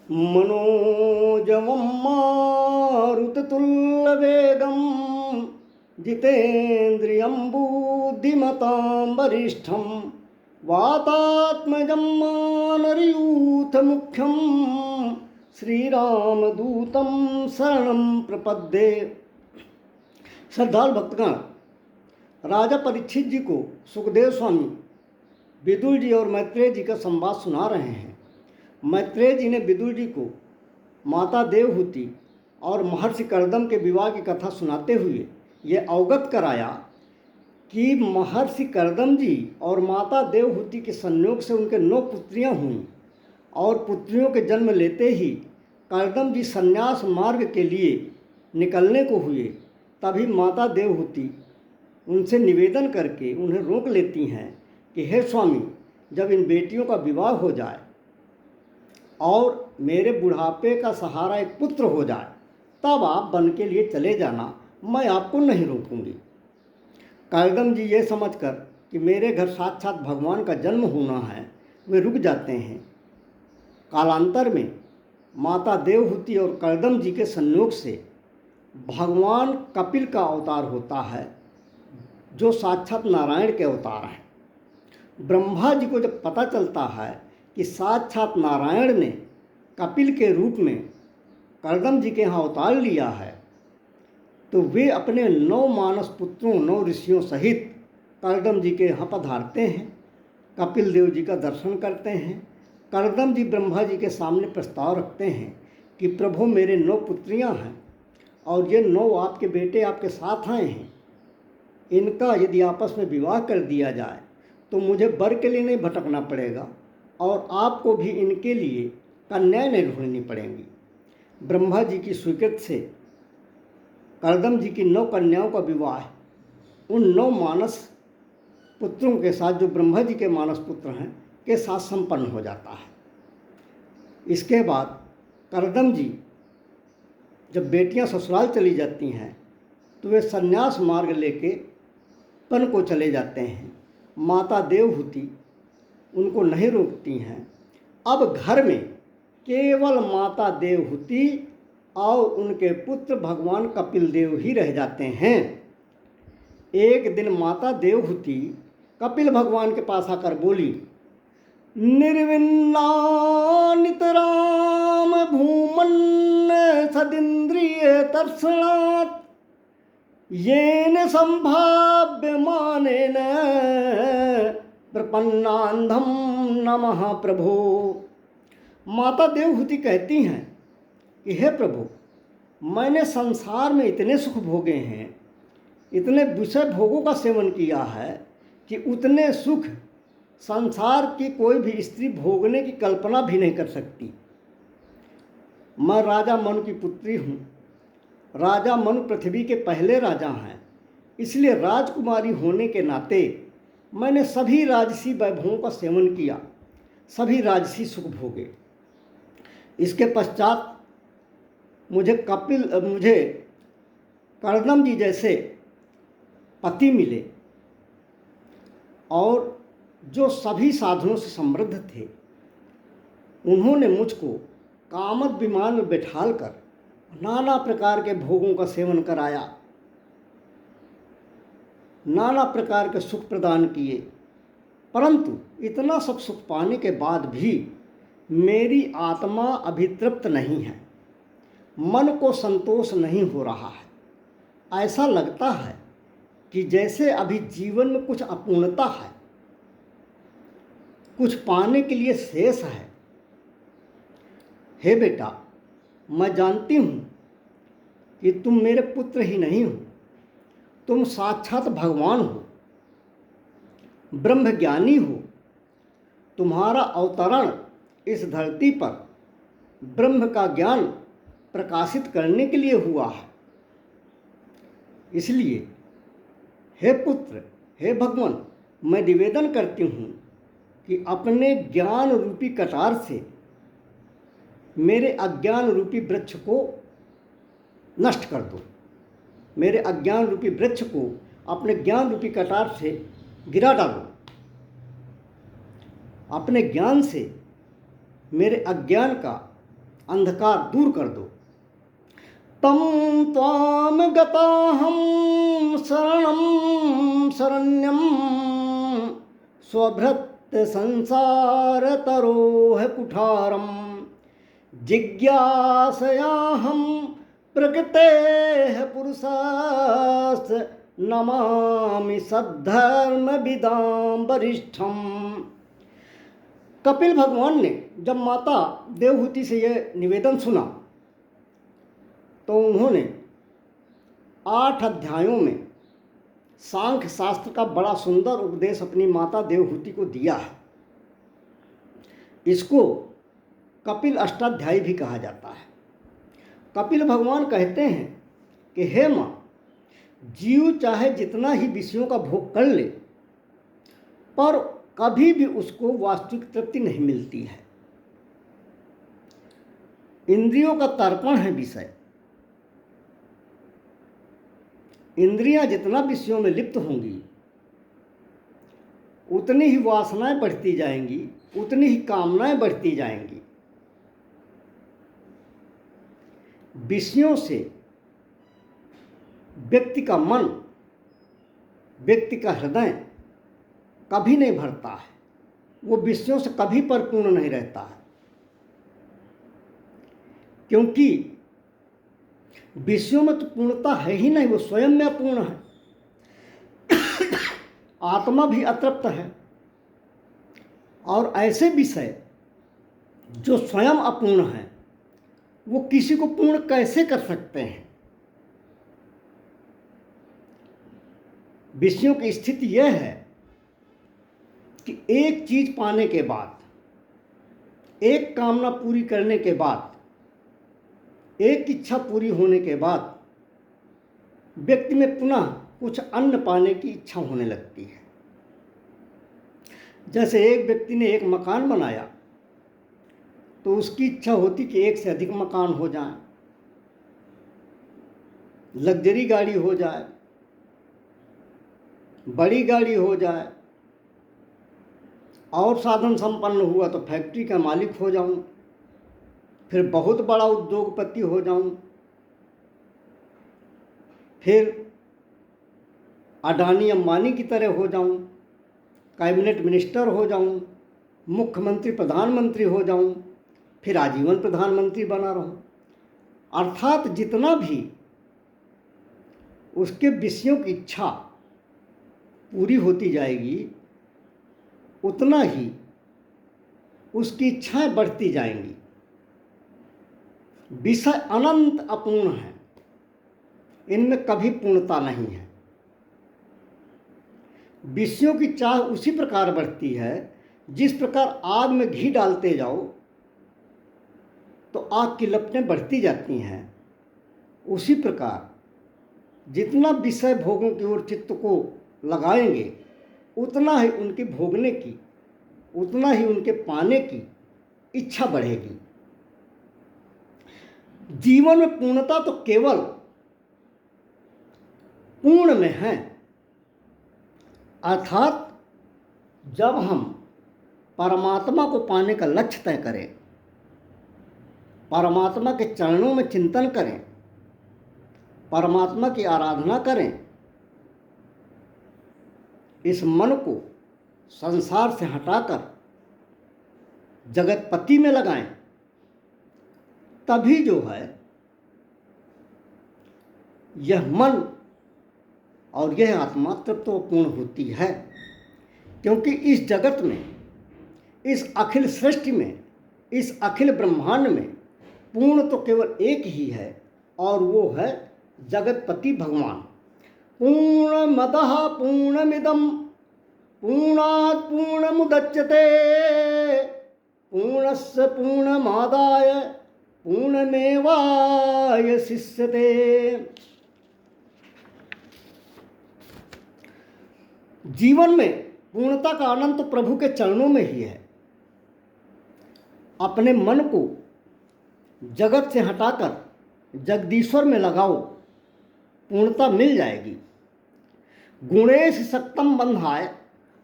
मनोजवं मारुततुल्यवेगं जितेन्द्रियं बुद्धिमतां वरिष्ठं वातात्मजं मानरयूथमुख्यं श्रीरामदूतं शरणं प्रपद्ये। श्रद्धालु भक्तगण, राजा परीक्षित जी को सुखदेव स्वामी विदुर जी और मैत्रेय जी का संवाद सुना रहे हैं। मैत्रेय जी ने विदुर जी को माता देवहूति और महर्षि कर्दम के विवाह की कथा सुनाते हुए ये अवगत कराया कि महर्षि कर्दम जी और माता देवहूति के संयोग से उनके 9 पुत्रियां हुईं और पुत्रियों के जन्म लेते ही कर्दम जी संन्यास मार्ग के लिए निकलने को हुए। तभी माता देवहूति उनसे निवेदन करके उन्हें रोक लेती हैं कि हे स्वामी, जब इन बेटियों का विवाह हो जाए और मेरे बुढ़ापे का सहारा एक पुत्र हो जाए तब आप वन के लिए चले जाना, मैं आपको नहीं रोकूंगी। कर्दम जी ये समझकर कि मेरे घर साक्षात भगवान का जन्म होना है, वे रुक जाते हैं। कालांतर में माता देवहूति और कर्दम जी के संयोग से भगवान कपिल का अवतार होता है, जो साक्षात नारायण के अवतार हैं। ब्रह्मा जी को जब पता चलता है कि साक्षात नारायण ने कपिल के रूप में कर्दम जी के यहाँ अवतार लिया है, तो वे अपने 9 मानस पुत्रों 9 ऋषियों सहित कर्दम जी के यहाँ पधारते हैं। कपिल देव जी का दर्शन करते हैं। कर्दम जी ब्रह्मा जी के सामने प्रस्ताव रखते हैं कि प्रभु, मेरे 9 पुत्रियाँ हैं और ये 9 आपके बेटे आपके साथ आए हैं। इनका यदि आपस में विवाह कर दिया जाए तो मुझे वर के लिए नहीं भटकना पड़ेगा और आपको भी इनके लिए कन्याएं नहीं ढूंढनी पड़ेंगी। ब्रह्मा जी की स्वीकृति से कर्दम जी की 9 कन्याओं का विवाह उन 9 मानस पुत्रों के साथ, जो ब्रह्मा जी के मानस पुत्र हैं, के साथ संपन्न हो जाता है। इसके बाद कर्दम जी जब बेटियां ससुराल चली जाती हैं तो वे संन्यास मार्ग लेके वन को चले जाते हैं। माता देवहूति उनको नहीं रोकती हैं। अब घर में केवल माता देवहूति और उनके पुत्र भगवान कपिल देव ही रह जाते हैं। एक दिन माता देवहूति कपिल भगवान के पास आकर बोली, निर्विन्ना नितराम भूमन् सदिन्द्रिय तर्षणात् येन संभाव्यमानेन प्रपन्नान्धम नमः प्रभो। माता देवहूति कहती हैं कि हे प्रभु, मैंने संसार में इतने सुख भोगे हैं, इतने विषय भोगों का सेवन किया है कि उतने सुख संसार की कोई भी स्त्री भोगने की कल्पना भी नहीं कर सकती। मैं राजा मनु की पुत्री हूँ। राजा मनु पृथ्वी के पहले राजा हैं, इसलिए राजकुमारी होने के नाते मैंने सभी राजसी वैभवों का सेवन किया, सभी राजसी सुख भोगे। इसके पश्चात मुझे कर्दम जी जैसे पति मिले और जो सभी साधनों से समृद्ध थे। उन्होंने मुझको कामद विमान में बैठाल कर नाना प्रकार के भोगों का सेवन कराया, नाना प्रकार के सुख प्रदान किए, परंतु इतना सब सुख पाने के बाद भी मेरी आत्मा अभी तृप्त नहीं है, मन को संतोष नहीं हो रहा है। ऐसा लगता है कि जैसे अभी जीवन में कुछ अपूर्णता है, कुछ पाने के लिए शेष है। हे बेटा, मैं जानती हूँ कि तुम मेरे पुत्र ही नहीं हो, तुम साक्षात भगवान हो, ब्रह्म ज्ञानी हो। तुम्हारा अवतरण इस धरती पर ब्रह्म का ज्ञान प्रकाशित करने के लिए हुआ है। इसलिए हे पुत्र, हे भगवान, मैं निवेदन करती हूँ कि अपने ज्ञान रूपी कटार से मेरे अज्ञान रूपी वृक्ष को नष्ट कर दो। मेरे अज्ञान रूपी वृक्ष को अपने ज्ञान रूपी कटार से गिरा डालो। अपने ज्ञान से मेरे अज्ञान का अंधकार दूर कर दो। तम त्वाम गताहम शरणम शरण्यम स्वभृत्य संसार तरोह कुठारम जिज्ञासयाहम प्रकृतेः पुरुषास् नमामि सद्धर्म विदाम वरिष्ठम। कपिल भगवान ने जब माता देवहूति से यह निवेदन सुना तो उन्होंने 8 अध्यायों में सांख्य शास्त्र का बड़ा सुंदर उपदेश अपनी माता देवहूति को दिया है। इसको कपिल अष्टाध्यायी भी कहा जाता है। कपिल भगवान कहते हैं कि हे माँ, जीव चाहे जितना ही विषयों का भोग कर ले पर कभी भी उसको वास्तविक तृप्ति नहीं मिलती है। इंद्रियों का तर्पण है विषय। इंद्रियां जितना विषयों में लिप्त होंगी उतनी ही वासनाएं बढ़ती जाएंगी, उतनी ही कामनाएं बढ़ती जाएंगी। विषयों से व्यक्ति का मन, व्यक्ति का हृदय कभी नहीं भरता है, वो विषयों से कभी परिपूर्ण नहीं रहता है, क्योंकि विषयों में तो पूर्णता है ही नहीं, वो स्वयं में अपूर्ण है। आत्मा भी अतृप्त है, और ऐसे विषय जो स्वयं अपूर्ण है वो किसी को पूर्ण कैसे कर सकते हैं। विषयों की स्थिति यह है कि एक चीज पाने के बाद, एक कामना पूरी करने के बाद, एक इच्छा पूरी होने के बाद व्यक्ति में पुनः कुछ अन्य पाने की इच्छा होने लगती है। जैसे एक व्यक्ति ने एक मकान बनाया तो उसकी इच्छा होती कि एक से अधिक मकान हो जाए, लग्जरी गाड़ी हो जाए, बड़ी गाड़ी हो जाए, और साधन संपन्न हुआ तो फैक्ट्री का मालिक हो जाऊं, फिर बहुत बड़ा उद्योगपति हो जाऊं, फिर अडानी अंबानी की तरह हो जाऊं, कैबिनेट मिनिस्टर हो जाऊं, मुख्यमंत्री प्रधानमंत्री हो जाऊं, फिर आजीवन प्रधानमंत्री बना रहूं। अर्थात जितना भी उसके विषयों की इच्छा पूरी होती जाएगी उतना ही उसकी इच्छाएं बढ़ती जाएंगी। विषय अनंत अपूर्ण है, इनमें कभी पूर्णता नहीं है। विषयों की चाह उसी प्रकार बढ़ती है जिस प्रकार आग में घी डालते जाओ तो आग की लपटें बढ़ती जाती हैं। उसी प्रकार जितना विषय भोगों की ओर चित्त को लगाएंगे उतना ही उनके भोगने की, उतना ही उनके पाने की इच्छा बढ़ेगी। जीवन में पूर्णता तो केवल पूर्ण में है, अर्थात जब हम परमात्मा को पाने का लक्ष्य तय करें, परमात्मा के चरणों में चिंतन करें, परमात्मा की आराधना करें, इस मन को संसार से हटाकर जगतपति में लगाएं, तभी जो है यह मन और यह आत्मा तत्वपूर्ण होती है। क्योंकि इस जगत में, इस अखिल सृष्टि में, इस अखिल ब्रह्मांड में पूर्ण तो केवल एक ही है और वो है जगतपति भगवान। पूर्णमदः पूर्णमिदं पूर्णात् पूर्णमुदच्यते पूर्णस्य पूर्णमादाय पूर्णमेवावशिष्यते। जीवन में पूर्णता का आनंद तो प्रभु के चरणों में ही है। अपने मन को जगत से हटाकर जगदीश्वर में लगाओ, पूर्णता मिल जाएगी। गुणेश सक्तम बंधाय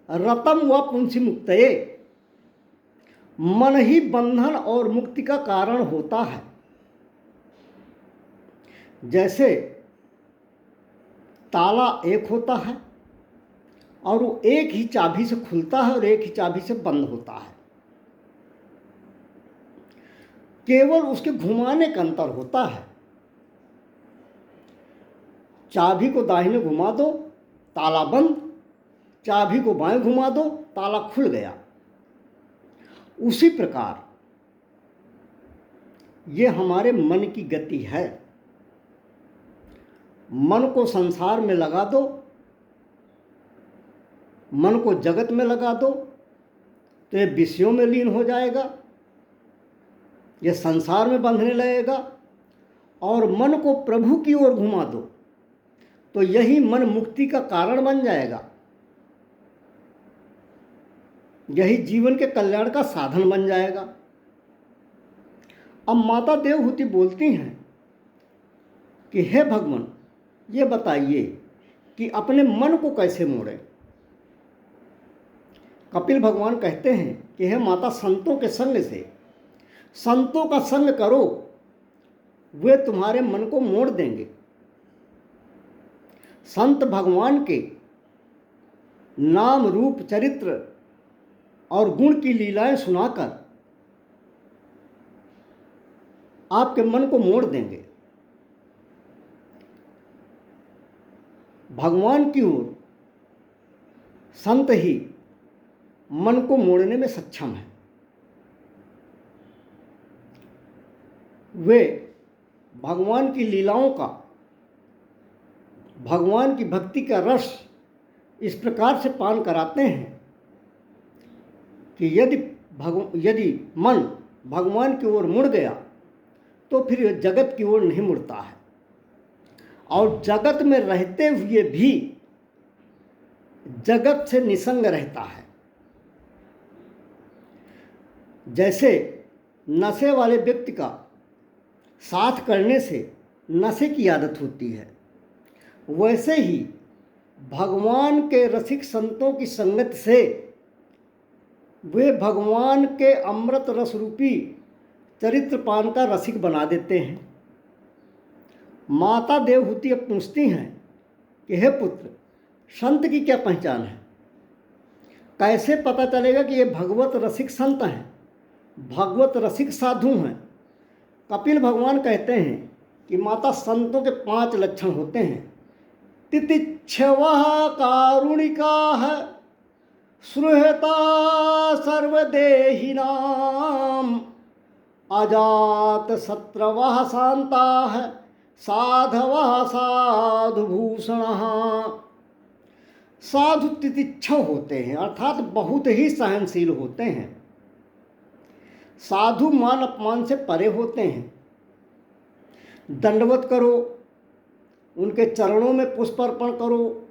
रतम व पुंसी मुक्तये। मन ही बंधन और मुक्ति का कारण होता है। जैसे ताला एक होता है और वो एक ही चाबी से खुलता है और एक ही चाबी से बंद होता है, केवल उसके घुमाने का अंतर होता है। चाबी को दाहिने घुमा दो, ताला बंद, चाबी को बाएं घुमा दो, ताला खुल गया। उसी प्रकार ये हमारे मन की गति है। मन को संसार में लगा दो, मन को जगत में लगा दो तो ये विषयों में लीन हो जाएगा, ये संसार में बंधने लगेगा। और मन को प्रभु की ओर घुमा दो तो यही मन मुक्ति का कारण बन जाएगा, यही जीवन के कल्याण का साधन बन जाएगा। अब माता देवहूति बोलती हैं कि हे भगवान, ये बताइए कि अपने मन को कैसे मोड़ें। कपिल भगवान कहते हैं कि हे माता, संतों के संग से, संतों का संग करो, वे तुम्हारे मन को मोड़ देंगे। संत भगवान के नाम रूप चरित्र और गुण की लीलाएं सुनाकर आपके मन को मोड़ देंगे। भगवान की ओर संत ही मन को मोड़ने में सक्षम है। वे भगवान की लीलाओं का, भगवान की भक्ति का रस इस प्रकार से पान कराते हैं कि यदि मन भगवान की ओर मुड़ गया तो फिर यह जगत की ओर नहीं मुड़ता है, और जगत में रहते हुए भी जगत से निसंग रहता है। जैसे नशे वाले व्यक्ति का साथ करने से नशे की आदत होती है, वैसे ही भगवान के रसिक संतों की संगत से वे भगवान के अमृत रस रूपी चरित्र पान का रसिक बना देते हैं। माता देवहूति अब पूछती हैं कि हे पुत्र, संत की क्या पहचान है? कैसे पता चलेगा कि ये भगवत रसिक संत हैं, भगवत रसिक साधु हैं? कपिल भगवान कहते हैं कि माता, संतों के 5 लक्षण होते हैं। तितिक्षवः कारुणिकाः, सुहृता सर्वदेहिनां, अजात शत्रवः शान्ताः, साधवः साधुभूषणः। साधु तितिक्षव होते हैं, अर्थात बहुत ही सहनशील होते हैं। साधु मान अपमान से परे होते हैं। दंडवत करो, उनके चरणों में पुष्प अर्पण करो,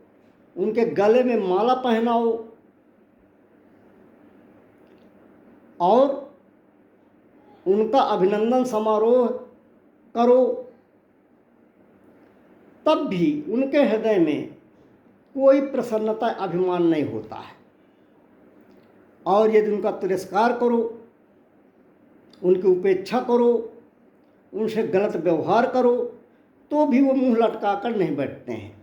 उनके गले में माला पहनाओ और उनका अभिनंदन समारोह करो, तब भी उनके हृदय में कोई प्रसन्नता, अभिमान नहीं होता है। और यदि उनका तिरस्कार करो, उनकी उपेक्षा करो, उनसे गलत व्यवहार करो, तो भी वो मुंह लटका कर नहीं बैठते हैं।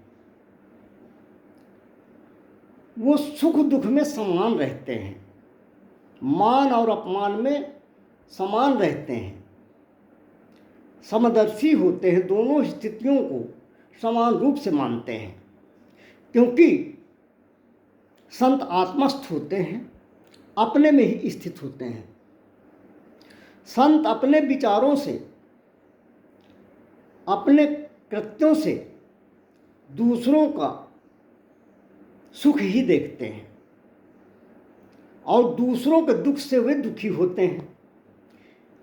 वो सुख दुख में समान रहते हैं, मान और अपमान में समान रहते हैं, समदर्शी होते हैं, दोनों स्थितियों को समान रूप से मानते हैं। क्योंकि संत आत्मस्थ होते हैं, अपने में ही स्थित होते हैं। संत अपने विचारों से, अपने कृत्यों से दूसरों का सुख ही देखते हैं और दूसरों के दुख से वे दुखी होते हैं,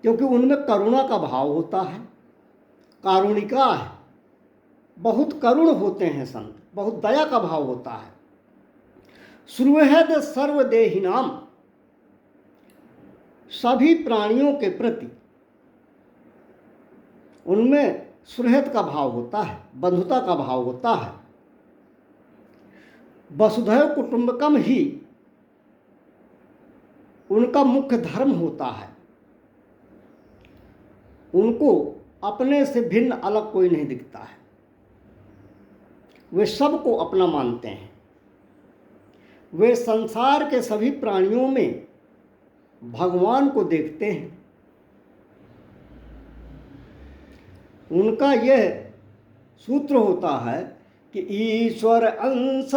क्योंकि उनमें करुणा का भाव होता है। कारुणिका है, बहुत करुण होते हैं संत, बहुत दया का भाव होता है। सुहृद सर्वदेहिनाम, सभी प्राणियों के प्रति उनमें सुहृद का भाव होता है, बंधुता का भाव होता है। वसुधैव कुटुंबकम ही उनका मुख्य धर्म होता है। उनको अपने से भिन्न अलग कोई नहीं दिखता है। वे सबको अपना मानते हैं। वे संसार के सभी प्राणियों में भगवान को देखते हैं। उनका यह सूत्र होता है कि ईश्वर अंश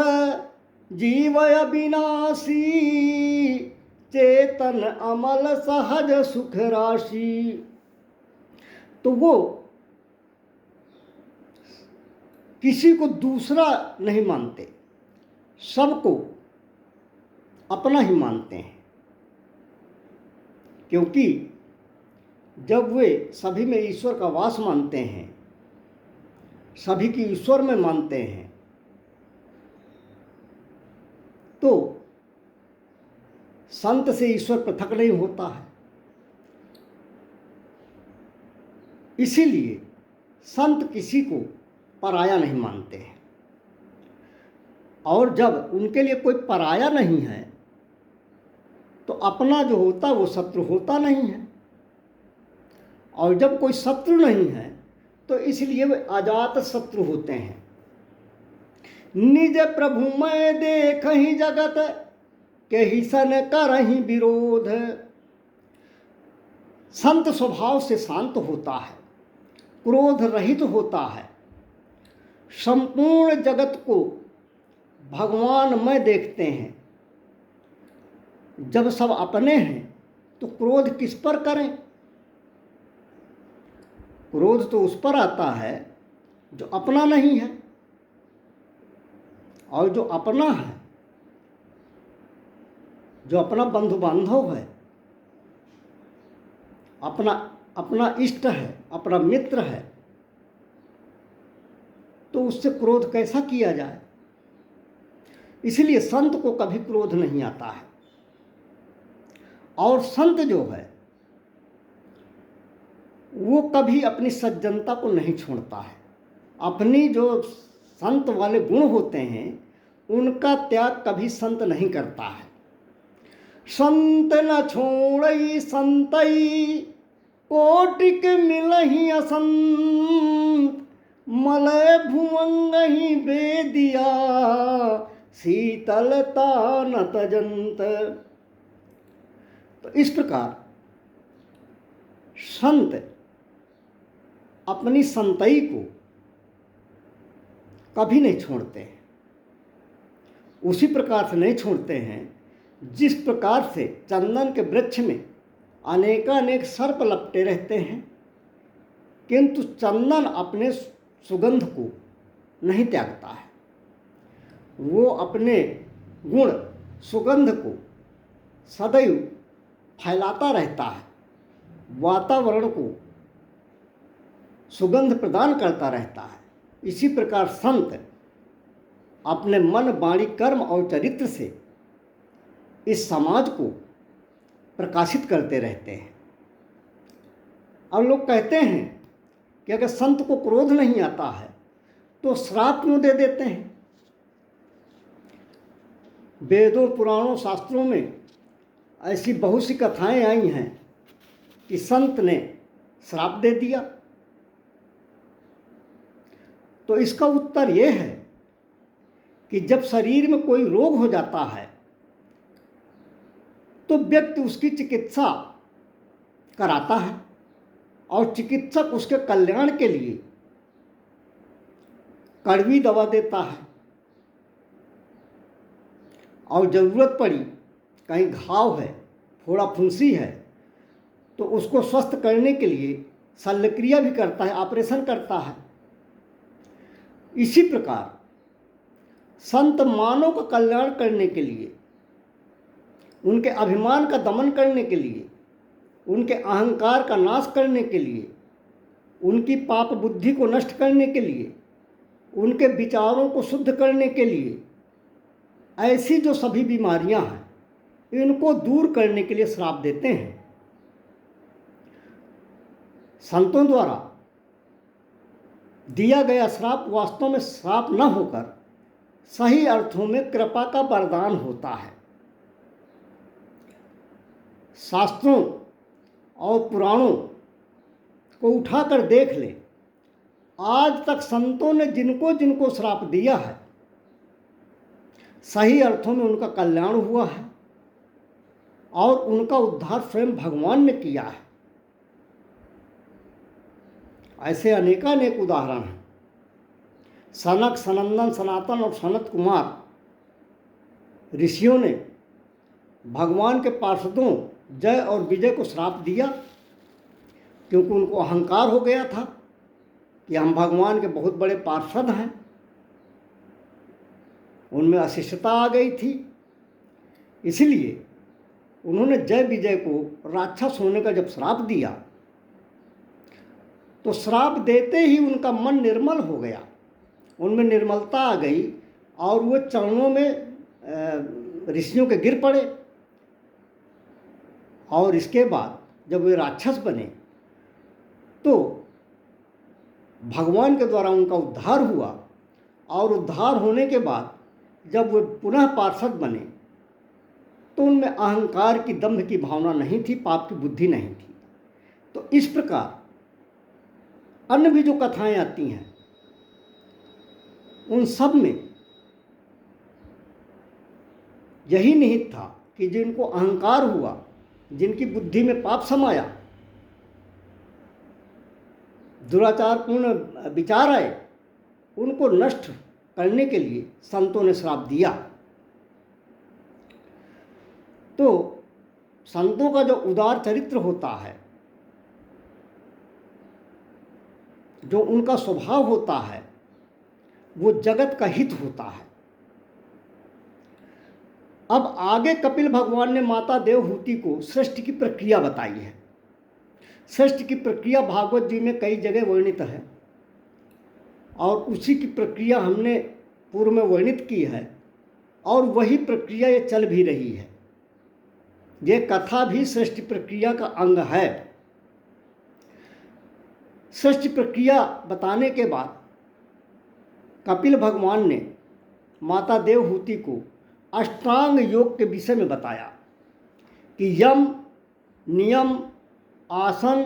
जीव अविनाशी, चेतन अमल सहज सुख राशि। तो वो किसी को दूसरा नहीं मानते, सबको अपना ही मानते हैं। क्योंकि जब वे सभी में ईश्वर का वास मानते हैं, सभी की ईश्वर में मानते हैं, तो संत से ईश्वर पृथक नहीं होता है। इसीलिए संत किसी को पराया नहीं मानते हैं। और जब उनके लिए कोई पराया नहीं है तो अपना जो होता है वो शत्रु होता नहीं है। और जब कोई शत्रु नहीं है तो इसलिए वे अजात शत्रु होते हैं। निज प्रभु मैं देखहि जगत के ही सन करहि विरोध। संत स्वभाव से शांत होता है, क्रोध रहित होता है, संपूर्ण जगत को भगवान में देखते हैं। जब सब अपने हैं तो क्रोध किस पर करें? क्रोध तो उस पर आता है जो अपना नहीं है। और जो अपना है, जो अपना बंधु बांधव है, अपना इष्ट है, अपना मित्र है, तो उससे क्रोध कैसा किया जाए? इसलिए संत को कभी क्रोध नहीं आता है। और संत जो है वो कभी अपनी सज्जनता को नहीं छोड़ता है। अपनी जो संत वाले गुण होते हैं उनका त्याग कभी संत नहीं करता है। संत न छोड़ई संतई, कोटिक मिलहि असंत, मलय भुवंगहि बेदिया, शीतलता न तजंत। तो इस प्रकार संत अपनी संतई को कभी नहीं छोड़ते हैं। उसी प्रकार से नहीं छोड़ते हैं जिस प्रकार से चंदन के वृक्ष में अनेकानेक सर्प लपटे रहते हैं, किंतु चंदन अपने सुगंध को नहीं त्यागता है। वो अपने गुण सुगंध को सदैव फैलाता रहता है, वातावरण को सुगंध प्रदान करता रहता है। इसी प्रकार संत अपने मन, वाणी, कर्म और चरित्र से इस समाज को प्रकाशित करते रहते हैं। और लोग कहते हैं कि अगर संत को क्रोध नहीं आता है तो श्राप क्यों दे देते हैं? वेदों, पुराणों, शास्त्रों में ऐसी बहुत सी कथाएं आई हैं कि संत ने श्राप दे दिया। तो इसका उत्तर यह है कि जब शरीर में कोई रोग हो जाता है तो व्यक्ति उसकी चिकित्सा कराता है और चिकित्सक उसके कल्याण के लिए कड़वी दवा देता है। और ज़रूरत पड़ी, कहीं घाव है, फोड़ा फुंसी है, तो उसको स्वस्थ करने के लिए शल्यक्रिया भी करता है, ऑपरेशन करता है। इसी प्रकार संत मानव का कल्याण करने के लिए, उनके अभिमान का दमन करने के लिए, उनके अहंकार का नाश करने के लिए, उनकी पाप बुद्धि को नष्ट करने के लिए, उनके विचारों को शुद्ध करने के लिए, ऐसी जो सभी बीमारियां हैं इनको दूर करने के लिए श्राप देते हैं। संतों द्वारा दिया गया श्राप वास्तव में श्राप न होकर सही अर्थों में कृपा का वरदान होता है। शास्त्रों और पुराणों को उठाकर देख ले, आज तक संतों ने जिनको जिनको श्राप दिया है, सही अर्थों में उनका कल्याण हुआ है और उनका उद्धार स्वयं भगवान ने किया है। ऐसे अनेकानेक उदाहरण हैं। सनक, सनंदन, सनातन और सनत कुमार ऋषियों ने भगवान के पार्षदों जय और विजय को श्राप दिया, क्योंकि उनको अहंकार हो गया था कि हम भगवान के बहुत बड़े पार्षद हैं। उनमें अशिष्टता आ गई थी, इसलिए उन्होंने जय विजय को राक्षस होने का जब श्राप दिया, तो श्राप देते ही उनका मन निर्मल हो गया, उनमें निर्मलता आ गई और वो चरणों में ऋषियों के गिर पड़े। और इसके बाद जब वे राक्षस बने तो भगवान के द्वारा उनका उद्धार हुआ, और उद्धार होने के बाद जब वे पुनः पार्षद बने तो उनमें अहंकार की, दंभ की भावना नहीं थी, पाप की बुद्धि नहीं थी। तो इस प्रकार अन्य भी जो कथाएं आती हैं, उन सब में यही निहित था कि जिनको अहंकार हुआ, जिनकी बुद्धि में पाप समाया, दुराचारपूर्ण विचार आए, उनको नष्ट करने के लिए संतों ने श्राप दिया। तो संतों का जो उदार चरित्र होता है, जो उनका स्वभाव होता है, वो जगत का हित होता है। अब आगे कपिल भगवान ने माता देवहूति को सृष्टि की प्रक्रिया बताई है। सृष्टि की प्रक्रिया भागवत जी में कई जगह वर्णित है और उसी की प्रक्रिया हमने पूर्व में वर्णित की है, और वही प्रक्रिया ये चल भी रही है। ये कथा भी सृष्टि प्रक्रिया का अंग है। सृष्टि प्रक्रिया बताने के बाद कपिल भगवान ने माता देवहूति को अष्टांग योग के विषय में बताया कि यम, नियम, आसन,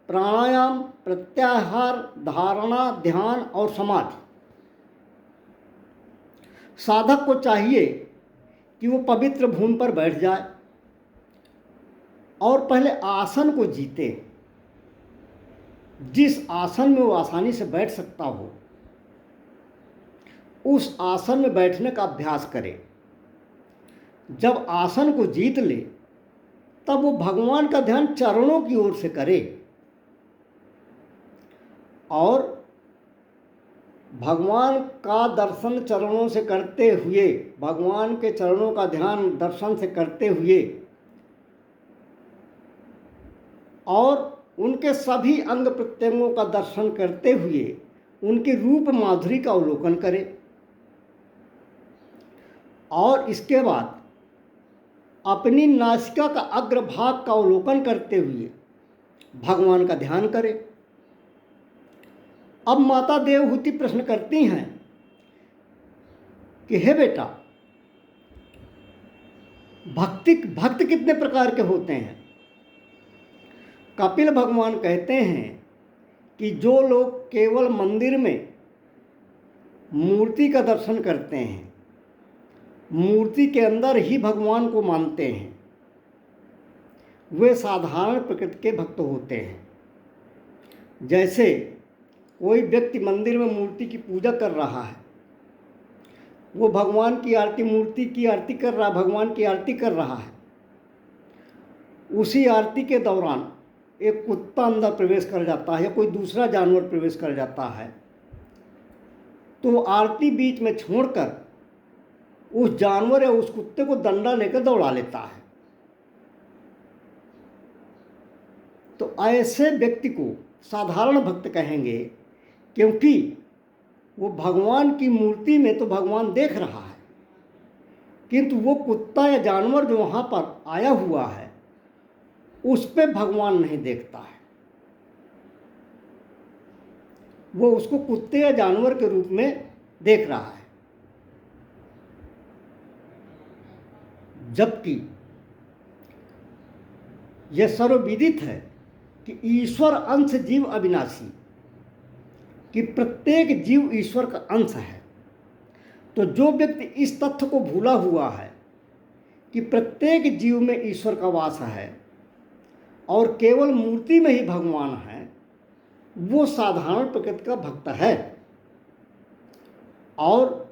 प्राणायाम, प्रत्याहार, धारणा, ध्यान और समाधि। साधक को चाहिए कि वो पवित्र भूमि पर बैठ जाए और पहले आसन को जीते। जिस आसन में वो आसानी से बैठ सकता हो, उस आसन में बैठने का अभ्यास करे। जब आसन को जीत ले, तब वो भगवान का ध्यान चरणों की ओर से करे और भगवान का दर्शन चरणों से करते हुए, भगवान के चरणों का ध्यान दर्शन से करते हुए और उनके सभी अंग प्रत्यंगों का दर्शन करते हुए उनके रूप माधुरी का अवलोकन करे। और इसके बाद अपनी नासिका का अग्रभाग का अवलोकन करते हुए भगवान का ध्यान करे। अब माता देवहूति प्रश्न करती हैं कि हे बेटा, भक्त कितने प्रकार के होते हैं? कपिल भगवान कहते हैं कि जो लोग केवल मंदिर में मूर्ति का दर्शन करते हैं, मूर्ति के अंदर ही भगवान को मानते हैं, वे साधारण प्रकृति के भक्त होते हैं। जैसे कोई व्यक्ति मंदिर में मूर्ति की पूजा कर रहा है, वो भगवान की आरती, मूर्ति की आरती कर रहा, भगवान की आरती कर रहा है। उसी आरती के दौरान एक कुत्ता अंदर प्रवेश कर जाता है या कोई दूसरा जानवर प्रवेश कर जाता है, तो आरती बीच में छोड़कर उस जानवर या उस कुत्ते को डंडा लेकर दौड़ा लेता है। तो ऐसे व्यक्ति को साधारण भक्त कहेंगे, क्योंकि वो भगवान की मूर्ति में तो भगवान देख रहा है, किंतु वो कुत्ता या जानवर जो वहाँ पर आया हुआ है, उस पे भगवान नहीं देखता है। वो उसको कुत्ते या जानवर के रूप में देख रहा है। जबकि यह सर्वविदित है कि ईश्वर अंश जीव अविनाशी, कि प्रत्येक जीव ईश्वर का अंश है। तो जो व्यक्ति इस तथ्य को भूला हुआ है कि प्रत्येक जीव में ईश्वर का वास है और केवल मूर्ति में ही भगवान है, वो साधारण प्रकृति का भक्त है। और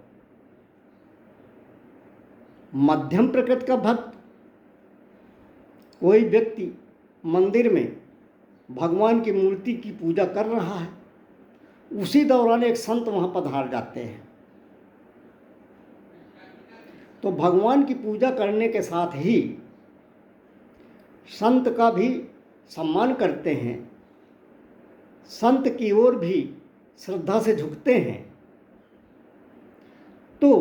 मध्यम प्रकृति का भक्त, कोई व्यक्ति मंदिर में भगवान की मूर्ति की पूजा कर रहा है, उसी दौरान एक संत वहाँ पधार जाते हैं, तो भगवान की पूजा करने के साथ ही संत का भी सम्मान करते हैं, संत की ओर भी श्रद्धा से झुकते हैं। तो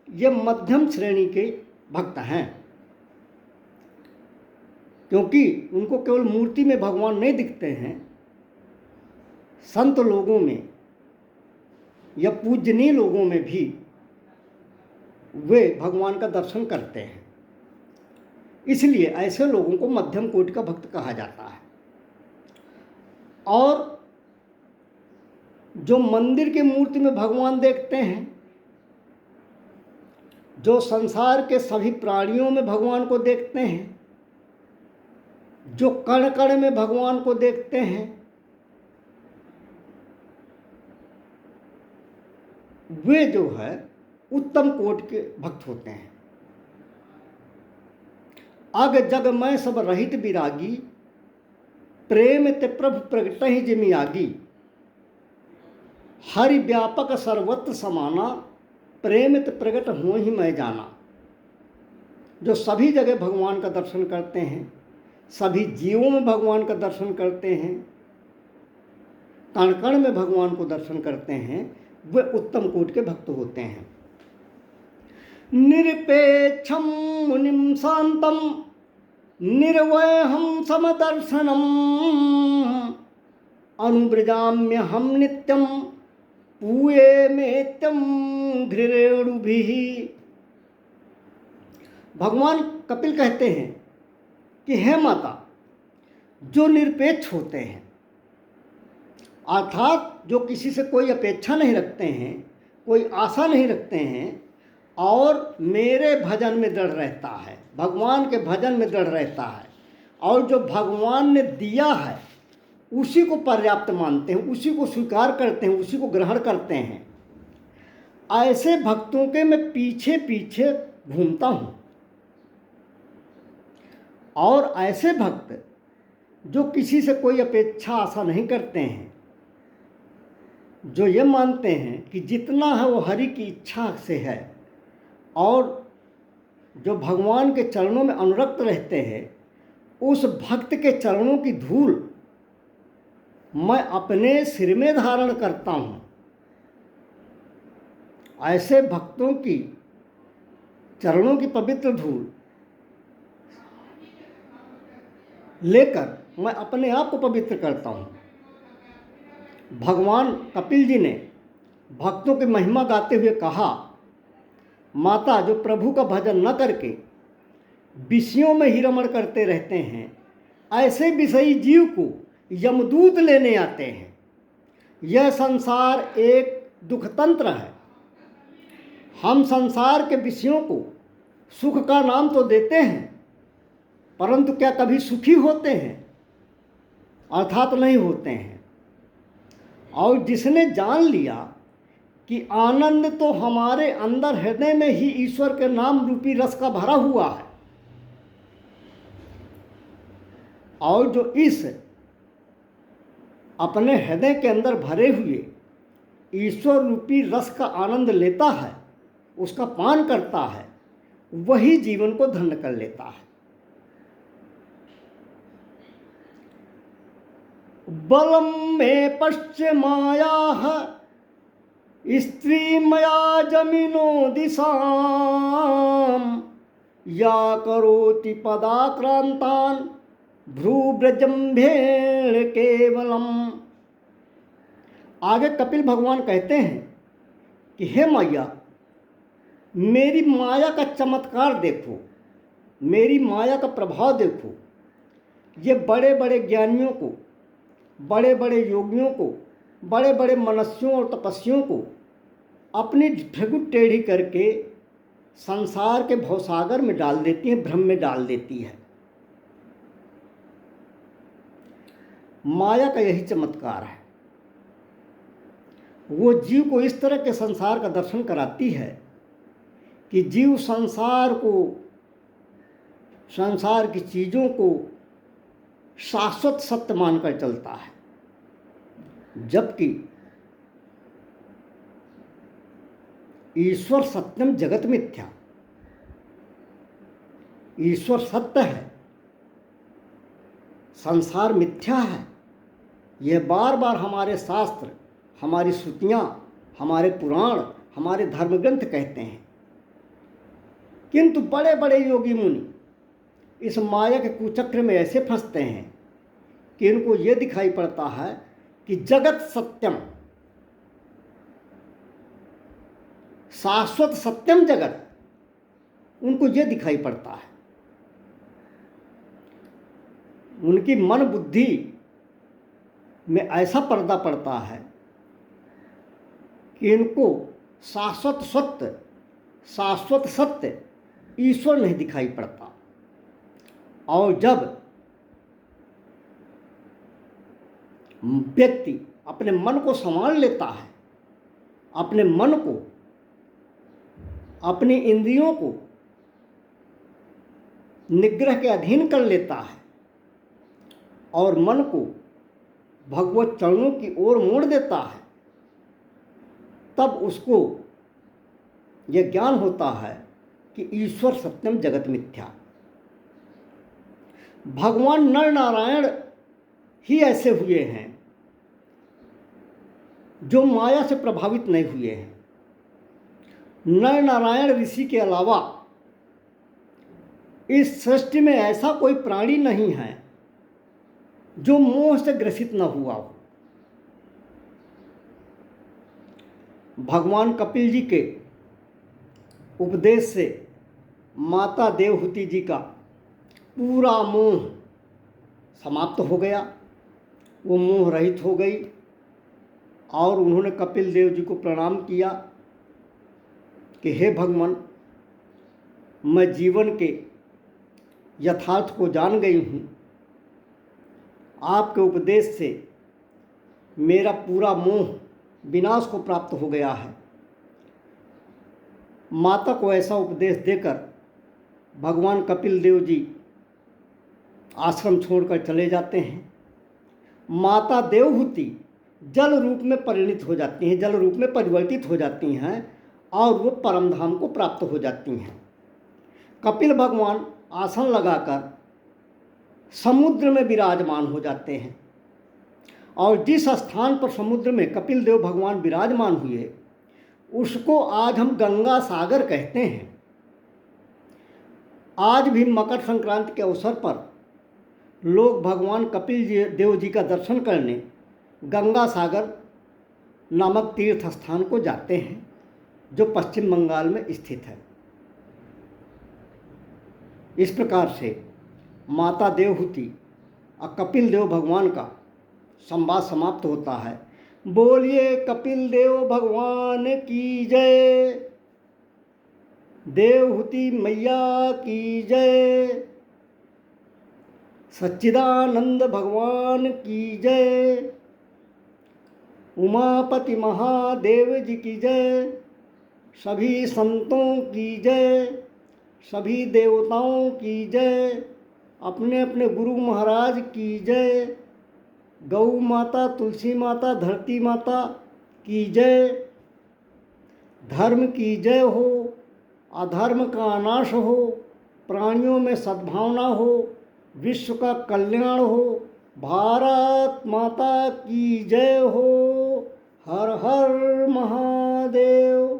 ये मध्यम श्रेणी के भक्त हैं, क्योंकि उनको केवल मूर्ति में भगवान नहीं दिखते हैं, संत लोगों में या पूजनीय लोगों में भी वे भगवान का दर्शन करते हैं। इसलिए ऐसे लोगों को मध्यम कोटि का भक्त कहा जाता है। और जो मंदिर की मूर्ति में भगवान देखते हैं, जो संसार के सभी प्राणियों में भगवान को देखते हैं, जो कण कण में भगवान को देखते हैं, वे जो है उत्तम कोटि के भक्त होते हैं। अग जग में सब रहित विरागी, प्रेम ते प्रभु प्रगट ही जिमि आगी। हरि व्यापक सर्वत्र समाना, प्रेम ते प्रगट हो ही मैं जाना। जो सभी जगह भगवान का दर्शन करते हैं, सभी जीवों में भगवान का दर्शन करते हैं, कण कण में भगवान को दर्शन करते हैं, वे उत्तम कोटि के भक्त होते हैं। निरपेक्षम मुनिम शांतम निर्वयहम समदर्शनम, अनुव्रजाम्य हम नित्यम पूये मेत्यम घृरेणुभिः। भगवान कपिल कहते हैं कि हे माता, जो निरपेक्ष होते हैं, अर्थात जो किसी से कोई अपेक्षा नहीं रखते हैं, कोई आशा नहीं रखते हैं, और मेरे भजन में दृढ़ रहता है, भगवान के भजन में दृढ़ रहता है, और जो भगवान ने दिया है उसी को पर्याप्त मानते हैं, उसी को स्वीकार करते हैं, उसी को ग्रहण करते हैं, ऐसे भक्तों के मैं पीछे पीछे घूमता हूँ। और ऐसे भक्त जो किसी से कोई अपेक्षा आशा नहीं करते हैं, जो ये मानते हैं कि जितना है वो हरि की इच्छा से है, और जो भगवान के चरणों में अनुरक्त रहते हैं, उस भक्त के चरणों की धूल मैं अपने सिर में धारण करता हूँ। ऐसे भक्तों की चरणों की पवित्र धूल लेकर मैं अपने आप को पवित्र करता हूँ। भगवान कपिल जी ने भक्तों की महिमा गाते हुए कहा, माता, जो प्रभु का भजन न करके विषयों में ही रमण करते रहते हैं, ऐसे विषयी जीव को यमदूत लेने आते हैं। यह संसार एक दुखतंत्र है। हम संसार के विषयों को सुख का नाम तो देते हैं, परंतु क्या कभी सुखी होते हैं? अर्थात नहीं होते हैं। और जिसने जान लिया कि आनंद तो हमारे अंदर हृदय में ही ईश्वर के नाम रूपी रस का भरा हुआ है, और जो इस अपने हृदय के अंदर भरे हुए ईश्वर रूपी रस का आनंद लेता है, उसका पान करता है, वही जीवन को धन्य कर लेता है। बलम में पश्च माया स्त्री मया जमीनो दिशाम, या करोति पदाक्रांतान भ्रूव्रजम्भेण केवलम। आगे कपिल भगवान कहते हैं कि हे मैया, मेरी माया का चमत्कार देखो, मेरी माया का प्रभाव देखो। ये बड़े बड़े ज्ञानियों को, बड़े बड़े योगियों को, बड़े बड़े मनुष्यों और तपस्वियों को अपनी भृगु टेढ़ी करके संसार के भवसागर में डाल देती है, भ्रम में डाल देती है। माया का यही चमत्कार है। वो जीव को इस तरह के संसार का दर्शन कराती है कि जीव संसार को, संसार की चीज़ों को शाश्वत सत्य मानकर चलता है, जबकि ईश्वर सत्यम जगत मिथ्या, ईश्वर सत्य है, संसार मिथ्या है। यह बार बार हमारे शास्त्र, हमारी श्रुतियाँ, हमारे पुराण, हमारे धर्मग्रंथ कहते हैं। किंतु बड़े बड़े योगी मुनि इस माया के कुचक्र में ऐसे फंसते हैं कि इनको ये दिखाई पड़ता है कि जगत सत्यम, शाश्वत सत्यम जगत, उनको ये दिखाई पड़ता है। उनकी मन बुद्धि में ऐसा पर्दा पड़ता है कि इनको शाश्वत सत्य, शाश्वत सत्य ईश्वर नहीं दिखाई पड़ता। और जब व्यक्ति अपने मन को संभाल लेता है, अपने मन को, अपनी इंद्रियों को निग्रह के अधीन कर लेता है और मन को भगवत चरणों की ओर मोड़ देता है, तब उसको यह ज्ञान होता है कि ईश्वर सत्यम जगत मिथ्या। भगवान नर नारायण ही ऐसे हुए हैं जो माया से प्रभावित नहीं हुए हैं। नर नारायण ऋषि के अलावा इस सृष्टि में ऐसा कोई प्राणी नहीं है जो मोह से ग्रसित न हुआ हो। भगवान कपिल जी के उपदेश से माता देवहूति जी का पूरा मोह समाप्त हो गया, वो मोह रहित हो गई और उन्होंने कपिल देव जी को प्रणाम किया कि हे भगवान, मैं जीवन के यथार्थ को जान गई हूँ। आपके उपदेश से मेरा पूरा मोह विनाश को प्राप्त हो गया है। माता को ऐसा उपदेश देकर भगवान कपिल देव जी आश्रम छोड़कर चले जाते हैं। माता देवहूति जल रूप में परिणित हो जाती हैं, जल रूप में परिवर्तित हो जाती हैं और वो परमधाम को प्राप्त हो जाती हैं। कपिल भगवान आसन लगाकर समुद्र में विराजमान हो जाते हैं और जिस स्थान पर समुद्र में कपिल देव भगवान विराजमान हुए उसको आज हम गंगा सागर कहते हैं। आज भी मकर संक्रांति के अवसर पर लोग भगवान कपिल देव जी का दर्शन करने गंगा सागर नामक तीर्थ स्थान को जाते हैं जो पश्चिम बंगाल में स्थित है। इस प्रकार से माता देवहूति और कपिल देव भगवान का संवाद समाप्त होता है। बोलिए कपिल देव भगवान की जय, देवहूति मैया की जय, सच्चिदानंद भगवान की जय, उमापति महादेव जी की जय, सभी संतों की जय, सभी देवताओं की जय, अपने अपने गुरु महाराज की जय, गौ माता, तुलसी माता, धरती माता की जय। धर्म की जय हो, अधर्म का नाश हो, प्राणियों में सद्भावना हो, विश्व का कल्याण हो, भारत माता की जय हो। हर हर महादेव।